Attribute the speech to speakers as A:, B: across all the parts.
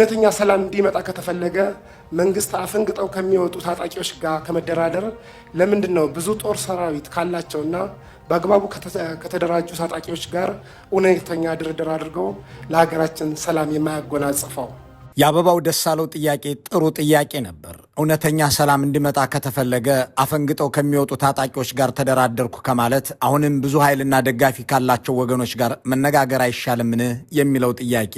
A: እውነተኛ ሰላም እንዲመጣ ከተፈለገ መንግስት አፈንግጠው ከሚወጡ ታጣቂዎች ጋር ከመደራደር ለምንድነው ብዙ ጦር ሰራዊት ካላቸውና በአግባቡ ከተደራጁ ታጣቂዎች ጋር እውነተኛ ድርድር አድርገው ለሀገራችን ሰላም የማያጎናጽፈው?
B: የአበባው ደሳለው ጥያቄ ጥሩ ጥያቄ ነበር። እውነተኛ ሰላም እንዲመጣ ከተፈለገ አፈንግጠው ከሚወጡ ታጣቂዎች ጋር ተደራደርኩ ከማለት አሁንም ብዙ ኃይልና ደጋፊ ካላቸው ወገኖች ጋር መነጋገር አይሻልምን የሚለው ጥያቄ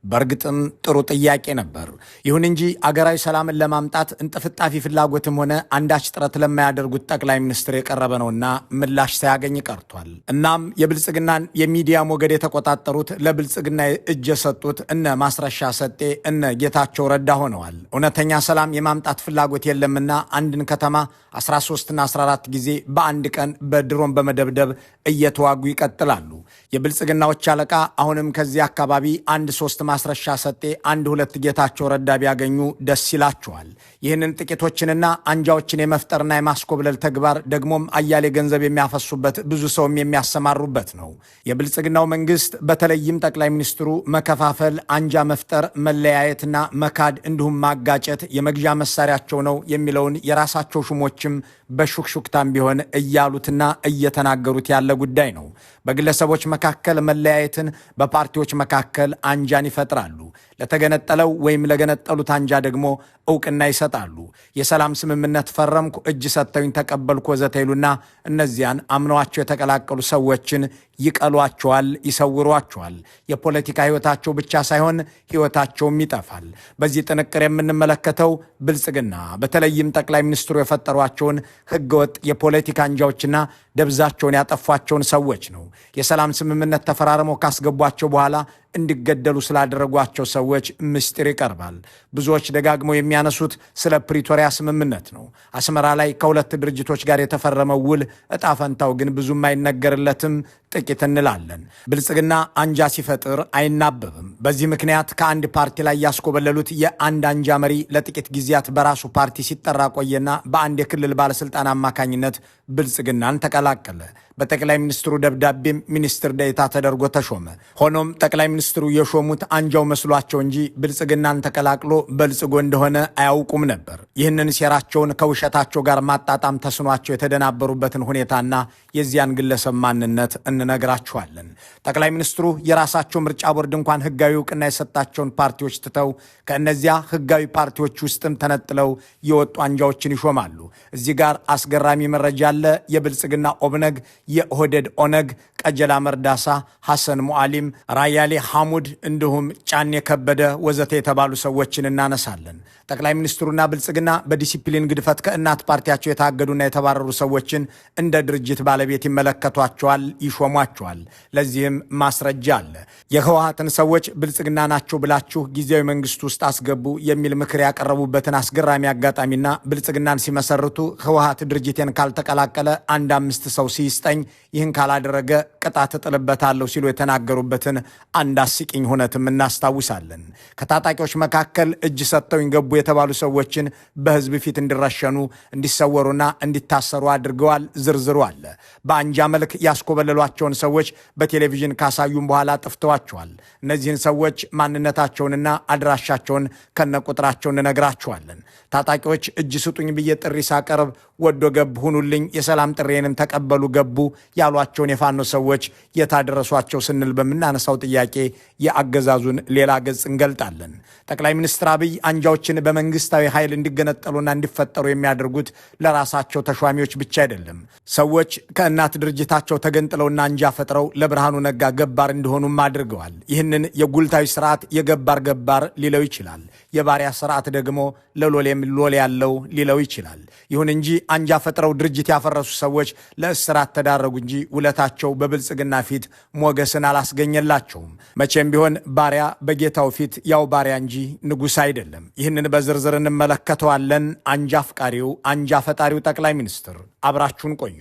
B: በእርግጥም ጥሩ ጥያቄ ነበር። ይሁን እንጂ አገራዊ ሰላምን ለማምጣት እንጥፍጣፊ ፍላጎትም ሆነ አንዳች ጥረት ለማያደርጉት ጠቅላይ ሚኒስትር የቀረበ ነውና ምላሽ ሳያገኝ ቀርቷል። እናም የብልጽግናን የሚዲያ ሞገድ የተቆጣጠሩት ለብልጽግና እጅ የሰጡት እነ ማስረሻ ሰጤ እነ ጌታቸው ረዳ ሆነዋል። እውነተኛ ሰላም የማምጣት ፍላጎት የለምና አንድን ከተማ 13ና 14 ጊዜ በአንድ ቀን በድሮን በመደብደብ እየተዋጉ ይቀጥላሉ። የብልጽግናዎች አለቃ አሁንም ከዚህ አካባቢ 1-3 ማስረሻ ሰጤ 1-2 ጌታቸው ረዳ ቢያገኙ ደስ ይላቸዋል። ይህንን ጥቂቶችንና አንጃዎችን የመፍጠርና የማስኮብለል ተግባር ደግሞም አያሌ ገንዘብ የሚያፈሱበት ብዙ ሰውም የሚያሰማሩበት ነው። የብልጽግናው መንግስት በተለይም ጠቅላይ ሚኒስትሩ መከፋፈል፣ አንጃ መፍጠር፣ መለያየትና መካድ እንዲሁም ማጋጨት የመግዣ መሳሪያቸው ነው የሚለውን የራሳቸው ሹሞችም በሹክሹክታም ቢሆን እያሉትና እየተናገሩት ያለ ጉዳይ ነው። በግለሰቦች መካከል መለያየትን፣ በፓርቲዎች መካከል አንጃን ይፈጥራሉ። ለተገነጠለው ወይም ለገነጠሉት አንጃ ደግሞ እውቅና ይሰጣሉ። የሰላም ስምምነት ፈረምኩ፣ እጅ ሰጥተውኝ ተቀበልኩ ወዘተ ይሉና እነዚያን አምነዋቸው የተቀላቀሉ ሰዎችን ይቀሏቸዋል፣ ይሰውሯቸዋል። የፖለቲካ ህይወታቸው ብቻ ሳይሆን ህይወታቸውም ይጠፋል። በዚህ ጥንቅር የምንመለከተው ብልጽግና በተለይም ጠቅላይ ሚኒስትሩ የፈጠሯቸውን ህገወጥ የፖለቲካ አንጃዎችና ደብዛቸውን ያጠፏቸውን ሰዎች ነው። የሰላም ስምምነት ተፈራርመው ካስገቧቸው በኋላ እንዲገደሉ ስላደረጓቸው ሰዎች ምስጢር ይቀርባል። ብዙዎች ደጋግመው የሚያነሱት ስለ ፕሪቶሪያ ስምምነት ነው። አስመራ ላይ ከሁለት ድርጅቶች ጋር የተፈረመው ውል እጣ ፈንታው ግን ብዙም አይነገርለትም። ጥቂት እንላለን። ብልጽግና አንጃ ሲፈጥር አይናበብም። በዚህ ምክንያት ከአንድ ፓርቲ ላይ ያስኮበለሉት የአንድ አንጃ መሪ ለጥቂት ጊዜያት በራሱ ፓርቲ ሲጠራ ቆየና በአንድ የክልል ባለስልጣን አማካኝነት ብልጽግናን ተቀላቀለ። በጠቅላይ ሚኒስትሩ ደብዳቤም ሚኒስትር ዴኤታ ተደርጎ ተሾመ። ሆኖም ጠቅላይ ሚኒስትሩ የሾሙት አንጃው መስሏቸው እንጂ ብልጽግናን ተቀላቅሎ በልጽጎ እንደሆነ አያውቁም ነበር። ይህንን ሴራቸውን ከውሸታቸው ጋር ማጣጣም ተስኗቸው የተደናበሩበትን ሁኔታና የዚያን ግለሰብ ማንነት እንነግራችኋለን። ጠቅላይ ሚኒስትሩ የራሳቸው ምርጫ ቦርድ እንኳን ህጋዊ እውቅና የሰጣቸውን ፓርቲዎች ትተው ከእነዚያ ህጋዊ ፓርቲዎች ውስጥም ተነጥለው የወጡ አንጃዎችን ይሾማሉ። እዚህ ጋር አስገራሚ መረጃ አለ። የብልጽግና ኦብነግ፣ የኦህዴድ ኦነግ፣ ቀጀላ መርዳሳ፣ ሐሰን ሙዓሊም፣ ራያሌ ሐሙድ እንዲሁም ጫኔ ከበደ ወዘተ የተባሉ ሰዎችን እናነሳለን። ጠቅላይ ሚኒስትሩና ብልጽግና በዲሲፕሊን ግድፈት ከእናት ፓርቲያቸው የታገዱና የተባረሩ ሰዎችን እንደ ድርጅት ባለቤት ይመለከቷቸዋል፣ ይሾሟቸዋል። ለዚህም ማስረጃ አለ። የህወሓትን ሰዎች ብልጽግና ናቸው ብላችሁ ጊዜያዊ መንግስት ውስጥ አስገቡ የሚል ምክር ያቀረቡበትን አስገራሚ አጋጣሚና ብልጽግናን ሲመሰርቱ ህወሓት ድርጅቴን ካልተቀላቀለ 1-5 ሰው ሲስጠኝ ይህን ካላደረገ ቅጣት እጥልበታለሁ ሲሉ የተናገሩበትን አንድ አስቂኝ ሁነትም እናስታውሳለን። ከታጣቂዎች መካከል እጅ ሰጥተውኝ ገቡ የተባሉ ሰዎችን በህዝብ ፊት እንዲረሸኑ፣ እንዲሰወሩና እንዲታሰሩ አድርገዋል። ዝርዝሩ አለ። በአንጃ መልክ ያስኮበለሏቸውን ሰዎች በቴሌቪዥን ካሳዩም በኋላ ጥፍተዋቸዋል። እነዚህን ሰዎች ማንነታቸውንና አድራሻቸውን ከነቁጥራቸው እንነግራቸዋለን። ታጣቂዎች እጅ ስጡኝ ብዬ ጥሪ ሳቀርብ ወዶ ገብ ሁኑልኝ፣ የሰላም ጥሬንም ተቀበሉ ገቡ ያሏቸውን የፋኖ ሰዎች የታደረሷቸው ስንል በምናነሳው ጥያቄ የአገዛዙን ሌላ ገጽ እንገልጣለን። ጠቅላይ ሚኒስትር አብይ አንጃዎችን በመንግስታዊ ኃይል እንዲገነጠሉና እንዲፈጠሩ የሚያደርጉት ለራሳቸው ተሿሚዎች ብቻ አይደለም። ሰዎች ከእናት ድርጅታቸው ተገንጥለውና አንጃ ፈጥረው ለብርሃኑ ነጋ ገባር እንዲሆኑም አድርገዋል። ይህንን የጉልታዊ ስርዓት የገባር ገባር ሊለው ይችላል። የባሪያ ስርዓት ደግሞ ለሎሌም ሎሌ ያለው ሊለው ይችላል። ይሁን እንጂ አንጃ ፈጥረው ድርጅት ያፈረሱ ሰዎች ለእስራት ተዳረጉ እንጂ ውለታቸው በብልጽግና ፊት ሞገስን አላስገኘላቸውም። መቼም ቢሆን ባሪያ በጌታው ፊት ያው ባሪያ እንጂ ንጉሥ አይደለም። ይህንን በዝርዝር እንመለከተዋለን። አንጃ አፍቃሪው አንጃ ፈጣሪው ጠቅላይ ሚኒስትር፣ አብራችሁን ቆዩ።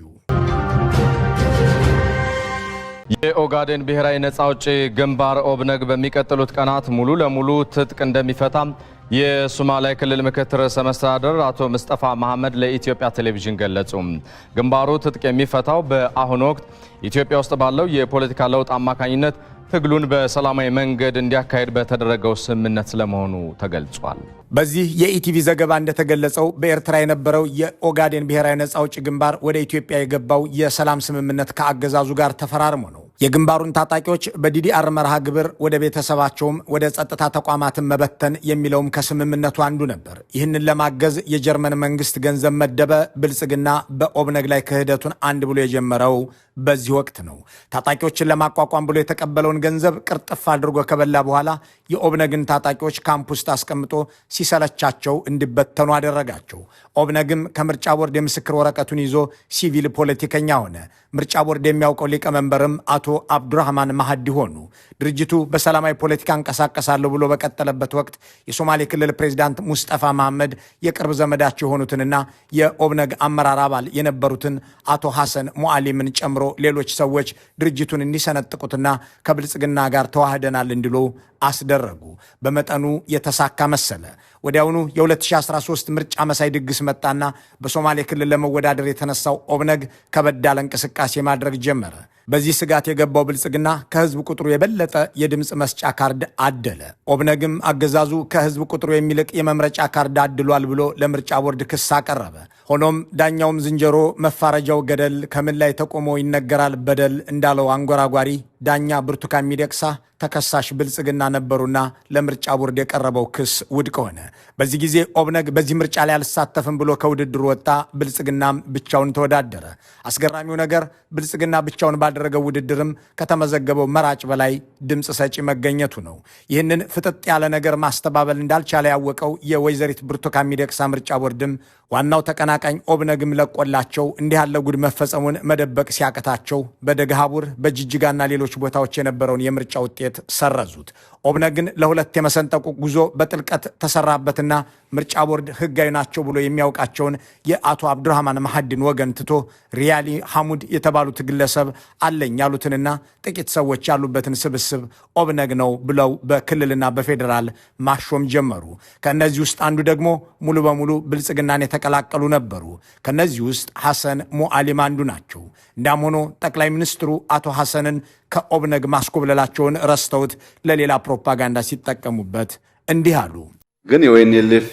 C: የኦጋዴን ብሔራዊ ነጻ አውጪ ግንባር ኦብነግ በሚቀጥሉት ቀናት ሙሉ ለሙሉ ትጥቅ እንደሚፈታ የሶማሌ ክልል ምክትል ርዕሰ መስተዳድር አቶ ሙስጠፋ መሐመድ ለኢትዮጵያ ቴሌቪዥን ገለጹ። ግንባሩ ትጥቅ የሚፈታው በአሁኑ ወቅት ኢትዮጵያ ውስጥ ባለው የፖለቲካ ለውጥ አማካኝነት ትግሉን በሰላማዊ መንገድ እንዲያካሄድ በተደረገው ስምምነት ስለመሆኑ ተገልጿል።
B: በዚህ የኢቲቪ ዘገባ እንደተገለጸው በኤርትራ የነበረው የኦጋዴን ብሔራዊ ነጻ አውጪ ግንባር ወደ ኢትዮጵያ የገባው የሰላም ስምምነት ከአገዛዙ ጋር ተፈራርሞ ነው። የግንባሩን ታጣቂዎች በዲዲአር መርሃ ግብር ወደ ቤተሰባቸውም ወደ ጸጥታ ተቋማትን መበተን የሚለውም ከስምምነቱ አንዱ ነበር። ይህንን ለማገዝ የጀርመን መንግስት ገንዘብ መደበ። ብልጽግና በኦብነግ ላይ ክህደቱን አንድ ብሎ የጀመረው በዚህ ወቅት ነው። ታጣቂዎችን ለማቋቋም ብሎ የተቀበለውን ገንዘብ ቅርጥፍ አድርጎ ከበላ በኋላ የኦብነግን ታጣቂዎች ካምፕ ውስጥ አስቀምጦ ሲሰለቻቸው እንዲበተኑ አደረጋቸው። ኦብነግም ከምርጫ ቦርድ የምስክር ወረቀቱን ይዞ ሲቪል ፖለቲከኛ ሆነ። ምርጫ ቦርድ የሚያውቀው ሊቀመንበርም አቶ አብዱራህማን ማህዲ ሆኑ። ድርጅቱ በሰላማዊ ፖለቲካ እንቀሳቀሳለሁ ብሎ በቀጠለበት ወቅት የሶማሌ ክልል ፕሬዚዳንት ሙስጠፋ መሐመድ የቅርብ ዘመዳቸው የሆኑትንና የኦብነግ አመራር አባል የነበሩትን አቶ ሐሰን ሙዓሊምን ጨምሮ ሌሎች ሰዎች ድርጅቱን እንዲሰነጥቁትና ከብልጽግና ጋር ተዋህደናል እንዲሉ አስደረጉ። በመጠኑ የተሳካ መሰለ። ወዲያውኑ የ2013 ምርጫ መሳይ ድግስ መጣና በሶማሌ ክልል ለመወዳደር የተነሳው ኦብነግ ከበድ ያለ እንቅስቃሴ ማድረግ ጀመረ። በዚህ ስጋት የገባው ብልጽግና ከህዝብ ቁጥሩ የበለጠ የድምፅ መስጫ ካርድ አደለ። ኦብነግም አገዛዙ ከህዝብ ቁጥሩ የሚልቅ የመምረጫ ካርድ አድሏል ብሎ ለምርጫ ቦርድ ክስ አቀረበ። ሆኖም ዳኛውም ዝንጀሮ መፋረጃው ገደል ከምን ላይ ተቆሞ ይነገራል በደል እንዳለው አንጎራጓሪ ዳኛ ብርቱካን ሚደቅሳ ተከሳሽ ብልጽግና ነበሩና ለምርጫ ቦርድ የቀረበው ክስ ውድቅ ሆነ። በዚህ ጊዜ ኦብነግ በዚህ ምርጫ ላይ አልሳተፍም ብሎ ከውድድሩ ወጣ። ብልጽግናም ብቻውን ተወዳደረ። አስገራሚው ነገር ብልጽግና ብቻውን ባደረገው ውድድርም ከተመዘገበው መራጭ በላይ ድምፅ ሰጪ መገኘቱ ነው። ይህንን ፍጥጥ ያለ ነገር ማስተባበል እንዳልቻለ ያወቀው የወይዘሪት ብርቱካን ሚደቅሳ ምርጫ ቦርድም ዋናው ተቀናቃኝ ኦብነግም ለቆላቸው እንዲህ ያለ ጉድ መፈጸሙን መደበቅ ሲያቀታቸው በደገሃቡር በጅጅጋና ሌሎች ቦታዎች የነበረውን የምርጫ ውጤት ሰረዙት። ኦብነግን ለሁለት የመሰንጠቁ ጉዞ በጥልቀት ተሰራበትና ምርጫ ቦርድ ህጋዊ ናቸው ብሎ የሚያውቃቸውን የአቶ አብዱራህማን ማህዲን ወገን ትቶ ሪያሊ ሐሙድ የተባሉት ግለሰብ አለኝ ያሉትንና ጥቂት ሰዎች ያሉበትን ስብስብ ኦብነግ ነው ብለው በክልልና በፌዴራል ማሾም ጀመሩ። ከእነዚህ ውስጥ አንዱ ደግሞ ሙሉ በሙሉ ብልጽግናን የተቀላቀሉ ነበሩ። ከነዚህ ውስጥ ሐሰን ሙዓሊም አንዱ ናቸው። እንዳም ሆኖ ጠቅላይ ሚኒስትሩ አቶ ሐሰንን ከኦብነግ ማስኮብለላቸውን ረስተውት ለሌላ ፕሮፓጋንዳ ሲጠቀሙበት እንዲህ አሉ።
D: ግን የኦኤንኤልኤፍ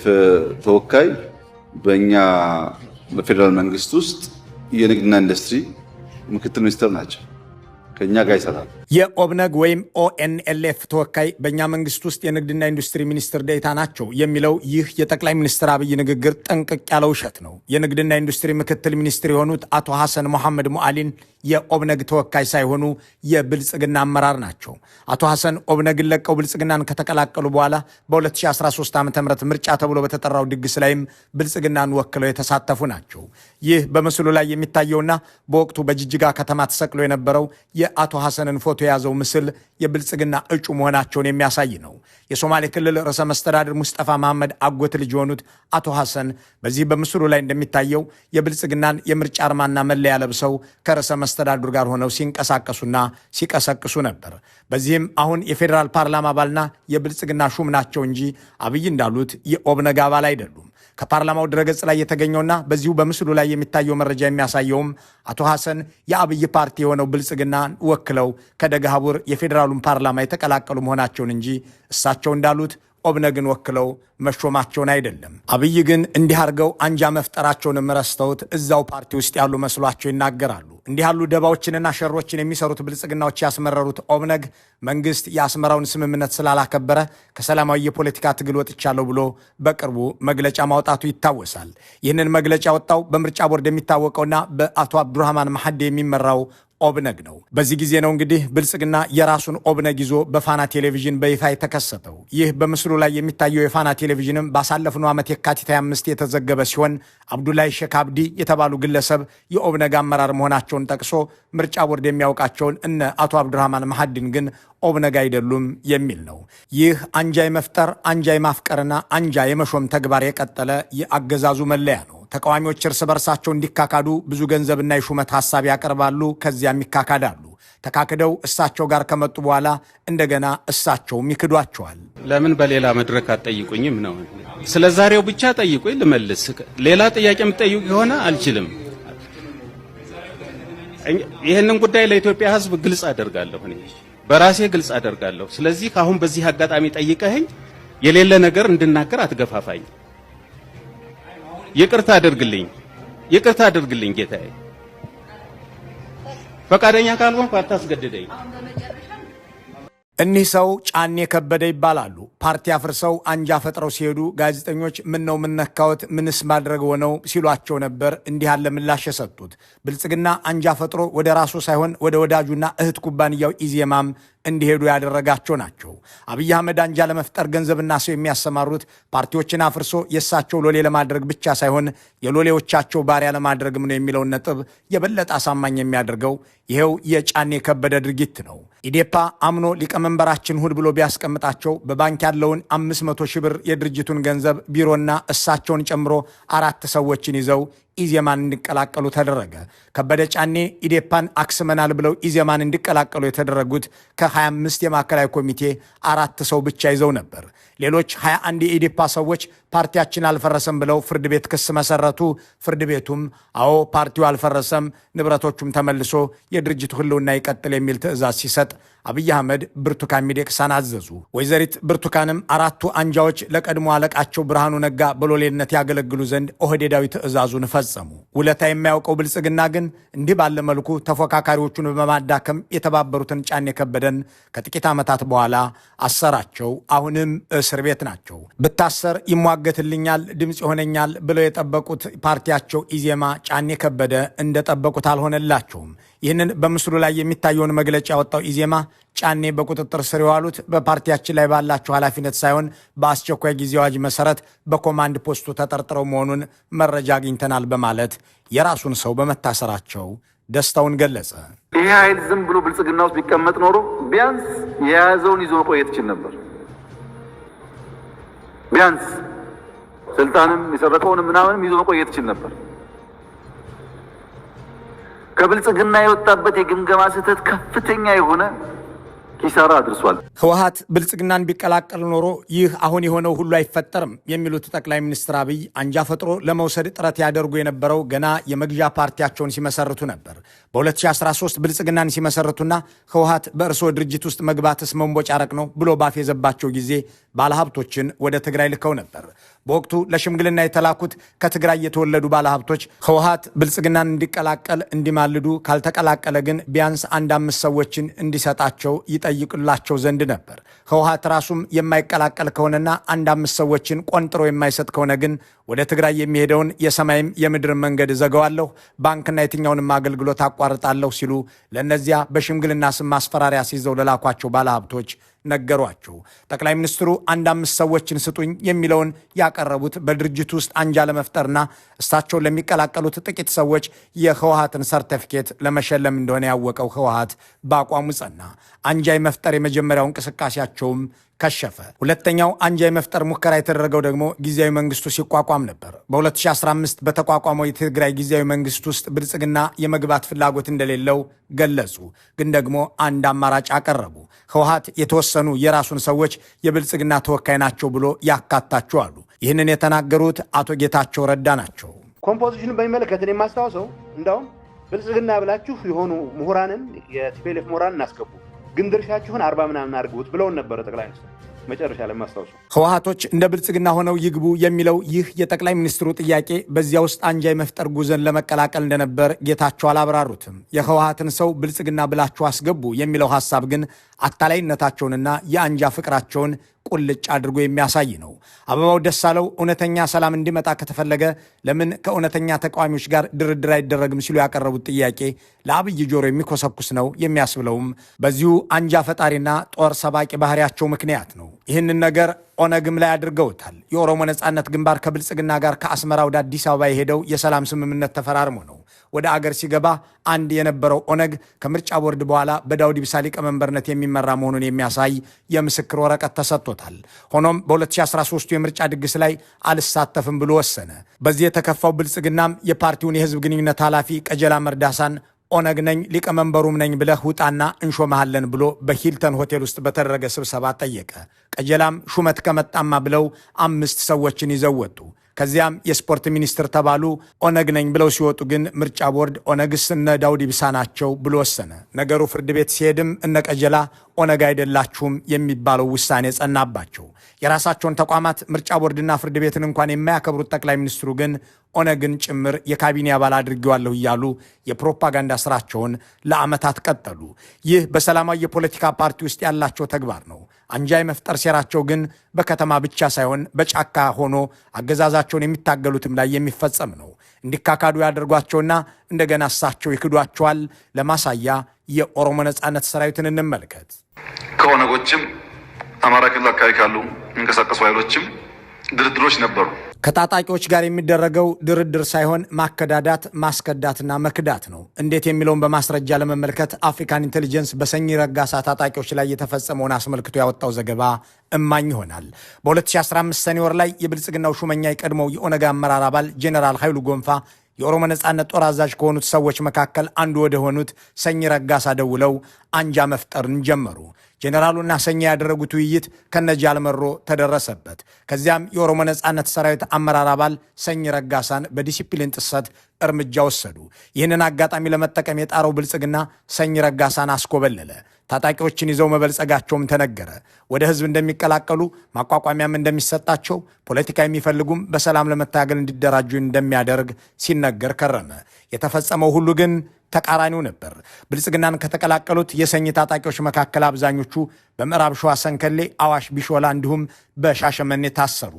D: ተወካይ በእኛ በፌዴራል መንግስት ውስጥ የንግድና ኢንዱስትሪ ምክትል ሚኒስትር ናቸው። ከኛ ጋር ይሰራል።
B: የኦብነግ ወይም ኦኤንኤልኤፍ ተወካይ በእኛ መንግስት ውስጥ የንግድና ኢንዱስትሪ ሚኒስትር ዴኤታ ናቸው የሚለው ይህ የጠቅላይ ሚኒስትር አብይ ንግግር ጠንቅቅ ያለ ውሸት ነው። የንግድና ኢንዱስትሪ ምክትል ሚኒስትር የሆኑት አቶ ሐሰን መሐመድ ሙዓሊን የኦብነግ ተወካይ ሳይሆኑ የብልጽግና አመራር ናቸው። አቶ ሐሰን ኦብነግን ለቀው ብልጽግናን ከተቀላቀሉ በኋላ በ2013 ዓ.ም ምርጫ ተብሎ በተጠራው ድግስ ላይም ብልጽግናን ወክለው የተሳተፉ ናቸው። ይህ በምስሉ ላይ የሚታየውና በወቅቱ በጅጅጋ ከተማ ተሰቅሎ የነበረው የአቶ ሐሰንን ፎቶ የያዘው ምስል የብልጽግና እጩ መሆናቸውን የሚያሳይ ነው። የሶማሌ ክልል ርዕሰ መስተዳድር ሙስጠፋ መሐመድ አጎት ልጅ የሆኑት አቶ ሐሰን በዚህ በምስሉ ላይ እንደሚታየው የብልጽግናን የምርጫ አርማና መለያ ለብሰው ከርዕሰ መስተዳድሩ ጋር ሆነው ሲንቀሳቀሱና ሲቀሰቅሱ ነበር። በዚህም አሁን የፌዴራል ፓርላማ አባልና የብልጽግና ሹም ናቸው እንጂ አብይ እንዳሉት የኦብነግ አባል አይደሉም። ከፓርላማው ድረገጽ ላይ የተገኘውና በዚሁ በምስሉ ላይ የሚታየው መረጃ የሚያሳየውም አቶ ሐሰን የአብይ ፓርቲ የሆነው ብልጽግናን ወክለው ከደገሃቡር የፌዴራሉን ፓርላማ የተቀላቀሉ መሆናቸውን እንጂ እሳቸው እንዳሉት ኦብነግን ወክለው መሾማቸውን አይደለም። አብይ ግን እንዲህ አድርገው አንጃ መፍጠራቸውንም ረስተውት እዛው ፓርቲ ውስጥ ያሉ መስሏቸው ይናገራሉ። እንዲህ ያሉ ደባዎችንና ሸሮችን የሚሰሩት ብልጽግናዎች ያስመረሩት ኦብነግ መንግስት የአስመራውን ስምምነት ስላላከበረ ከሰላማዊ የፖለቲካ ትግል ወጥቻለሁ ብሎ በቅርቡ መግለጫ ማውጣቱ ይታወሳል። ይህንን መግለጫ ወጣው በምርጫ ቦርድ የሚታወቀውና በአቶ አብዱራህማን ማህዲ የሚመራው ኦብነግ ነው። በዚህ ጊዜ ነው እንግዲህ ብልጽግና የራሱን ኦብነግ ይዞ በፋና ቴሌቪዥን በይፋ የተከሰተው። ይህ በምስሉ ላይ የሚታየው የፋና ቴሌቪዥንም ባሳለፍነው ዓመት የካቲት 25 የተዘገበ ሲሆን አብዱላይ ሼክ አብዲ የተባሉ ግለሰብ የኦብነግ አመራር መሆናቸውን ጠቅሶ ምርጫ ቦርድ የሚያውቃቸውን እነ አቶ አብዱራህማን ማህዲን ግን ኦብነግ አይደሉም የሚል ነው። ይህ አንጃ የመፍጠር አንጃ የማፍቀርና አንጃ የመሾም ተግባር የቀጠለ የአገዛዙ መለያ ነው። ተቃዋሚዎች እርስ በርሳቸው እንዲካካዱ ብዙ ገንዘብና የሹመት ሐሳብ ያቀርባሉ። ከዚያም ይካካዳሉ። ተካክደው እሳቸው ጋር ከመጡ በኋላ እንደገና እሳቸውም ይክዷቸዋል።
E: ለምን በሌላ መድረክ አትጠይቁኝም ነው? ስለ ዛሬው ብቻ ጠይቁኝ ልመልስ። ሌላ ጥያቄ የምትጠይቁ ከሆነ አልችልም። ይህንን ጉዳይ ለኢትዮጵያ ሕዝብ ግልጽ አደርጋለሁ። እኔ በራሴ ግልጽ አደርጋለሁ። ስለዚህ አሁን በዚህ አጋጣሚ ጠይቀኸኝ የሌለ ነገር እንድናገር አትገፋፋኝ። ይቅርታ አድርግልኝ ጌታዬ። ፈቃደኛ ካልሆንኩ አታስገድደኝ።
B: እኒህ ሰው ጫኔ ከበደ ይባላሉ። ፓርቲ አፍርሰው አንጃ ፈጥረው ሲሄዱ ጋዜጠኞች ምን ነው ምነካወት ምንስ ማድረግ ሆነው ሲሏቸው ነበር እንዲህ ያለ ምላሽ የሰጡት። ብልጽግና አንጃ ፈጥሮ ወደ ራሱ ሳይሆን ወደ ወዳጁና እህት ኩባንያው ኢዜማም እንዲሄዱ ያደረጋቸው ናቸው። አብይ አህመድ አንጃ ለመፍጠር ገንዘብና ሰው የሚያሰማሩት ፓርቲዎችን አፍርሶ የእሳቸው ሎሌ ለማድረግ ብቻ ሳይሆን የሎሌዎቻቸው ባሪያ ለማድረግም ነው የሚለውን ነጥብ የበለጠ አሳማኝ የሚያደርገው ይሄው የጫኔ ከበደ ድርጊት ነው። ኢዴፓ አምኖ ሊቀመንበራችን ሁን ብሎ ቢያስቀምጣቸው በባንክ ያለውን 500 ሺህ ብር የድርጅቱን ገንዘብ ቢሮና እሳቸውን ጨምሮ 4 ሰዎችን ይዘው ኢዜማን እንዲቀላቀሉ ተደረገ። ከበደ ጫኔ ኢዴፓን አክስመናል ብለው ኢዜማን እንዲቀላቀሉ የተደረጉት ከ25 የማዕከላዊ ኮሚቴ 4 ሰው ብቻ ይዘው ነበር። ሌሎች 21 የኢዴፓ ሰዎች ፓርቲያችን አልፈረሰም ብለው ፍርድ ቤት ክስ መሰረቱ። ፍርድ ቤቱም አዎ ፓርቲው አልፈረሰም፣ ንብረቶቹም ተመልሶ የድርጅቱ ህልውና ይቀጥል የሚል ትዕዛዝ ሲሰጥ አብይ አህመድ ብርቱካን ሚደቅሳን አዘዙ። ወይዘሪት ብርቱካንም 4ቱ አንጃዎች ለቀድሞ አለቃቸው ብርሃኑ ነጋ በሎሌነት ያገለግሉ ዘንድ ኦህዴዳዊ ትዕዛዙን ፈጸሙ። ውለታ የማያውቀው ብልጽግና ግን እንዲህ ባለ መልኩ ተፎካካሪዎቹን በማዳከም የተባበሩትን ጫኔ ከበደን ከጥቂት ዓመታት በኋላ አሰራቸው። አሁንም እስር ቤት ናቸው። ብታሰር ይሟገትልኛል፣ ድምፅ ይሆነኛል ብለው የጠበቁት ፓርቲያቸው ኢዜማ ጫኔ ከበደ እንደጠበቁት አልሆነላቸውም። ይህንን በምስሉ ላይ የሚታየውን መግለጫ ያወጣው ኢዜማ ጫኔ በቁጥጥር ስር የዋሉት በፓርቲያችን ላይ ባላቸው ኃላፊነት ሳይሆን በአስቸኳይ ጊዜ አዋጅ መሰረት በኮማንድ ፖስቱ ተጠርጥረው መሆኑን መረጃ አግኝተናል በማለት የራሱን ሰው በመታሰራቸው ደስታውን ገለጸ።
F: ይሄ ኃይል ዝም ብሎ ብልጽግና ውስጥ ቢቀመጥ ኖሮ ቢያንስ የያዘውን ይዞ መቆየት ይችል ነበር። ቢያንስ ስልጣንም የሰረቀውንም ምናምንም ይዞ መቆየት ይችል ነበር። ከብልጽግና የወጣበት የግምገማ ስህተት ከፍተኛ የሆነ ኪሳራ አድርሷል።
B: ህወሓት ብልጽግናን ቢቀላቀል ኖሮ ይህ አሁን የሆነው ሁሉ አይፈጠርም የሚሉት ጠቅላይ ሚኒስትር አብይ አንጃ ፈጥሮ ለመውሰድ ጥረት ያደርጉ የነበረው ገና የመግዣ ፓርቲያቸውን ሲመሰርቱ ነበር። በ2013 ብልጽግናን ሲመሰርቱና ህወሓት በእርሶ ድርጅት ውስጥ መግባትስ መንቦጫረቅ ነው ብሎ ባፌዘባቸው ጊዜ ባለሀብቶችን ወደ ትግራይ ልከው ነበር። በወቅቱ ለሽምግልና የተላኩት ከትግራይ የተወለዱ ባለሀብቶች ህወሓት ብልጽግናን እንዲቀላቀል እንዲማልዱ፣ ካልተቀላቀለ ግን ቢያንስ 1-5 ሰዎችን እንዲሰጣቸው ይጠይቁላቸው ዘንድ ነበር። ህወሓት ራሱም የማይቀላቀል ከሆነና 1-5 ሰዎችን ቆንጥሮ የማይሰጥ ከሆነ ግን ወደ ትግራይ የሚሄደውን የሰማይም የምድር መንገድ ዘገዋለሁ፣ ባንክና የትኛውንም አገልግሎት አቋርጣለሁ ሲሉ ለእነዚያ በሽምግልና ስም ማስፈራሪያ ሲይዘው ለላኳቸው ባለሀብቶች ነገሯቸው። ጠቅላይ ሚኒስትሩ 1-5 ሰዎችን ስጡኝ የሚለውን ያቀረቡት በድርጅቱ ውስጥ አንጃ ለመፍጠርና እሳቸውን ለሚቀላቀሉት ጥቂት ሰዎች የህወሓትን ሰርተፊኬት ለመሸለም እንደሆነ ያወቀው ህወሓት በአቋሙ ጸና። አንጃ የመፍጠር የመጀመሪያው እንቅስቃሴያቸውም ከሸፈ። ሁለተኛው አንጃ የመፍጠር ሙከራ የተደረገው ደግሞ ጊዜያዊ መንግስቱ ሲቋቋም ነበር። በ2015 በተቋቋመው የትግራይ ጊዜያዊ መንግስት ውስጥ ብልጽግና የመግባት ፍላጎት እንደሌለው ገለጹ። ግን ደግሞ አንድ አማራጭ አቀረቡ። ህወሓት የተወሰኑ የራሱን ሰዎች የብልጽግና ተወካይ ናቸው ብሎ ያካታቸው አሉ። ይህንን የተናገሩት አቶ ጌታቸው ረዳ ናቸው።
G: ኮምፖዚሽን በሚመለከት እኔ የማስታወሰው እንዳውም ብልጽግና ብላችሁ የሆኑ ምሁራንን የቲፒኤልኤፍ ምሁራን እናስገቡ ግን ድርሻችሁን 40 ምናምን አድርጉት ብለውን ነበረ ጠቅላይ ሚኒስትሩ መጨረሻ ላይ ማስታወሱ።
B: ህወሓቶች እንደ ብልጽግና ሆነው ይግቡ የሚለው ይህ የጠቅላይ ሚኒስትሩ ጥያቄ በዚያ ውስጥ አንጃ የመፍጠር ጉዞን ለመቀላቀል እንደነበር ጌታቸው አላብራሩትም። የህወሓትን ሰው ብልጽግና ብላችሁ አስገቡ የሚለው ሐሳብ ግን አታላይነታቸውንና የአንጃ ፍቅራቸውን ቁልጭ አድርጎ የሚያሳይ ነው። አበባው ደሳለው እውነተኛ ሰላም እንዲመጣ ከተፈለገ ለምን ከእውነተኛ ተቃዋሚዎች ጋር ድርድር አይደረግም ሲሉ ያቀረቡት ጥያቄ ለአብይ ጆሮ የሚኮሰኩስ ነው የሚያስብለውም በዚሁ አንጃ ፈጣሪና ጦር ሰባቂ ባህሪያቸው ምክንያት ነው። ይህንን ነገር ኦነግም ላይ አድርገውታል። የኦሮሞ ነጻነት ግንባር ከብልጽግና ጋር ከአስመራ ወደ አዲስ አበባ የሄደው የሰላም ስምምነት ተፈራርሞ ነው። ወደ አገር ሲገባ አንድ የነበረው ኦነግ ከምርጫ ቦርድ በኋላ በዳውድ ኢብሳ ሊቀመንበርነት የሚመራ መሆኑን የሚያሳይ የምስክር ወረቀት ተሰጥቶታል። ሆኖም በ2013 የምርጫ ድግስ ላይ አልሳተፍም ብሎ ወሰነ። በዚህ የተከፋው ብልጽግናም የፓርቲውን የህዝብ ግንኙነት ኃላፊ ቀጀላ መርዳሳን ኦነግ ነኝ ሊቀመንበሩም ነኝ ብለህ ውጣና እንሾመሃለን ብሎ በሂልተን ሆቴል ውስጥ በተደረገ ስብሰባ ጠየቀ። ቀጀላም ሹመት ከመጣማ ብለው 5 ሰዎችን ይዘው ወጡ። ከዚያም የስፖርት ሚኒስትር ተባሉ። ኦነግ ነኝ ብለው ሲወጡ ግን ምርጫ ቦርድ ኦነግስ እነ ዳውድ ኢብሳ ናቸው ብሎ ወሰነ። ነገሩ ፍርድ ቤት ሲሄድም እነ ቀጀላ ኦነግ አይደላችሁም የሚባለው ውሳኔ ጸናባቸው። የራሳቸውን ተቋማት ምርጫ ቦርድና ፍርድ ቤትን እንኳን የማያከብሩት ጠቅላይ ሚኒስትሩ ግን ኦነግን ጭምር የካቢኔ አባል አድርጌዋለሁ እያሉ የፕሮፓጋንዳ ስራቸውን ለዓመታት ቀጠሉ። ይህ በሰላማዊ የፖለቲካ ፓርቲ ውስጥ ያላቸው ተግባር ነው። አንጃ የመፍጠር ሴራቸው ግን በከተማ ብቻ ሳይሆን በጫካ ሆኖ አገዛዛቸውን የሚታገሉትም ላይ የሚፈጸም ነው። እንዲካካዱ ያደርጓቸውና እንደገና እሳቸው ይክዷቸዋል። ለማሳያ የኦሮሞ ነጻነት ሰራዊትን እንመልከት።
F: ከኦነጎችም አማራ ክልል አካባቢ ካሉ የሚንቀሳቀሱ ኃይሎችም ድርድሮች ነበሩ።
B: ከታጣቂዎች ጋር የሚደረገው ድርድር ሳይሆን ማከዳዳት፣ ማስከዳትና መክዳት ነው። እንዴት የሚለውን በማስረጃ ለመመልከት አፍሪካን ኢንቴሊጀንስ በሰኚ ረጋሳ ታጣቂዎች ላይ የተፈጸመውን አስመልክቶ ያወጣው ዘገባ እማኝ ይሆናል። በ2015 ሰኔ ወር ላይ የብልጽግናው ሹመኛ የቀድሞው የኦነግ አመራር አባል ጄኔራል ኃይሉ ጎንፋ የኦሮሞ ነጻነት ጦር አዛዥ ከሆኑት ሰዎች መካከል አንዱ ወደ ሆኑት ሰኚ ረጋሳ ደውለው አንጃ መፍጠርን ጀመሩ። ጄኔራሉና ሰኚ ያደረጉት ውይይት ከነጃል መሮ ተደረሰበት። ከዚያም የኦሮሞ ነጻነት ሰራዊት አመራር አባል ሰኚ ረጋሳን በዲሲፕሊን ጥሰት እርምጃ ወሰዱ። ይህንን አጋጣሚ ለመጠቀም የጣረው ብልጽግና ሰኚ ረጋሳን አስኮበለለ። ታጣቂዎችን ይዘው መበልጸጋቸውም ተነገረ። ወደ ህዝብ እንደሚቀላቀሉ ማቋቋሚያም እንደሚሰጣቸው፣ ፖለቲካ የሚፈልጉም በሰላም ለመታገል እንዲደራጁ እንደሚያደርግ ሲነገር ከረመ። የተፈጸመው ሁሉ ግን ተቃራኒው ነበር። ብልጽግናን ከተቀላቀሉት የሰኚ ታጣቂዎች መካከል አብዛኞቹ በምዕራብ ሸዋ ሰንከሌ፣ አዋሽ፣ ቢሾላ እንዲሁም በሻሸመኔ ታሰሩ።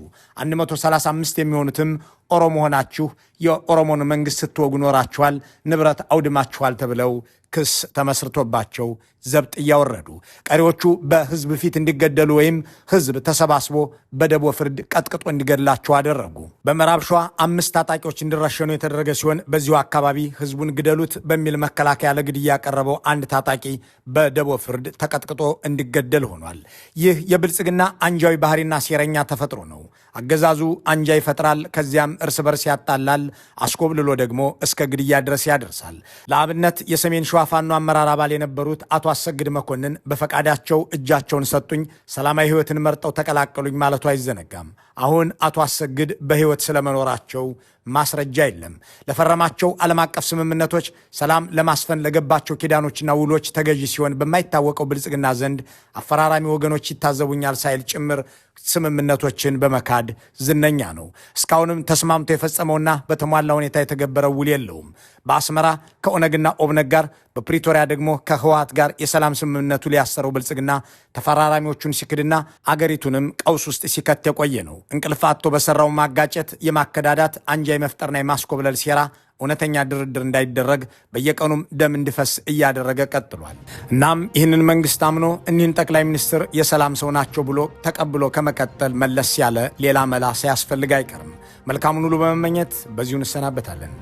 B: 135 የሚሆኑትም ኦሮሞ ሆናችሁ የኦሮሞን መንግስት ስትወጉ ኖራችኋል፣ ንብረት አውድማችኋል ተብለው ክስ ተመስርቶባቸው ዘብጥ እያወረዱ፣ ቀሪዎቹ በህዝብ ፊት እንዲገደሉ ወይም ህዝብ ተሰባስቦ በደቦ ፍርድ ቀጥቅጦ እንዲገድላቸው አደረጉ። በምዕራብ ሸዋ 5 ታጣቂዎች እንዲረሸኑ የተደረገ ሲሆን በዚሁ አካባቢ ህዝቡን ግደሉት በሚል መከላከያ ለግድያ ያቀረበው አንድ ታጣቂ በደቦ ፍርድ ተቀጥቅጦ እንዲገደል ሆኗል። ይህ የብልጽግና አንጃዊ ባህሪና ሴረኛ ተፈጥሮ ነው። አገዛዙ አንጃ ይፈጥራል፣ ከዚያም እርስ በርስ ያጣላል፣ አስኮብልሎ ደግሞ እስከ ግድያ ድረስ ያደርሳል። ለአብነት የሰሜን ሸዋ ፋኖ አመራር አባል የነበሩት አቶ አሰግድ መኮንን በፈቃዳቸው እጃቸውን ሰጡኝ፣ ሰላማዊ ህይወትን መርጠው ተቀላቀሉኝ ማለቱ አይዘነጋም። አሁን አቶ አሰግድ በህይወት ስለመኖራቸው ማስረጃ የለም። ለፈረማቸው ዓለም አቀፍ ስምምነቶች፣ ሰላም ለማስፈን ለገባቸው ኪዳኖችና ውሎች ተገዢ ሲሆን በማይታወቀው ብልጽግና ዘንድ አፈራራሚ ወገኖች ይታዘቡኛል ሳይል ጭምር ስምምነቶችን በመካድ ዝነኛ ነው። እስካሁንም ተስማምቶ የፈጸመውና በተሟላ ሁኔታ የተገበረው ውል የለውም። በአስመራ ከኦነግና ኦብነግ ጋር፣ በፕሪቶሪያ ደግሞ ከህወሓት ጋር የሰላም ስምምነቱ ሊያሰረው ብልጽግና ተፈራራሚዎቹን ሲክድና አገሪቱንም ቀውስ ውስጥ ሲከት የቆየ ነው። እንቅልፍ አጥቶ በሰራው ማጋጨት፣ የማከዳዳት፣ አንጃ የመፍጠርና የማስኮብለል ሴራ እውነተኛ ድርድር እንዳይደረግ በየቀኑም ደም እንዲፈስ እያደረገ ቀጥሏል። እናም ይህንን መንግስት አምኖ እኒህን ጠቅላይ ሚኒስትር የሰላም ሰው ናቸው ብሎ ተቀብሎ ከመቀጠል መለስ ያለ ሌላ መላ ሳያስፈልግ አይቀርም። መልካሙን ሁሉ በመመኘት በዚሁ እንሰናበታለን።